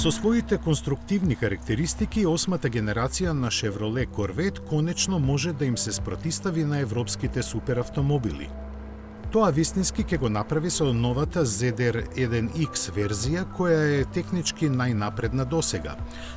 Со своите конструктивни карактеристики, осмата генерација на Chevrolet Corvette конечно може да им се спротистави на европските суперавтомобили. Тоа вистински ќе го направи со новата ZR1X верзија, која е технички најнапредна досега.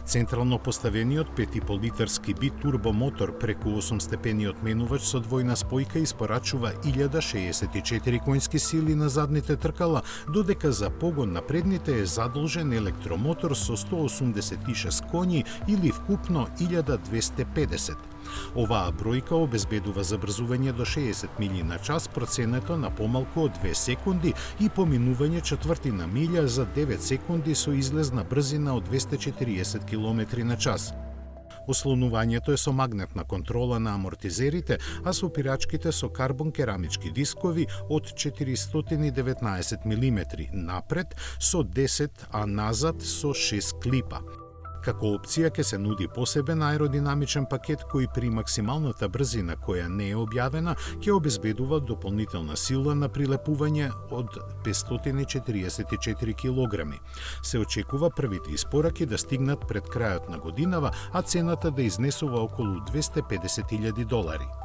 Централно поставениот 5,5 литарски битурбо мотор преку 8-степениот менувач со двојна спојка испорачува 1064 конски сили на задните тркала, додека за погон на предните е задолжен електромотор со 186 коњи или вкупно 1250. Оваа бројка обезбедува забрзување до 60 милји на час, проценето на помалку од 2 секунди и поминување четвртина милја за 9 секунди со излезна брзина од 240 км на час. Ослонувањето е со магнетна контрола на амортизерите, а со опирачките со карбон-керамички дискови од 419 мм напред со 10, а назад со 6 клипа. Како опција ќе се нуди посебен аеродинамичен пакет кој при максималната брзина која не е објавена ќе обезбедува дополнителна сила на прилепување од 544 килограми. Се очекува првите испораки да стигнат пред крајот на годинава, а цената да изнесува околу $250,000.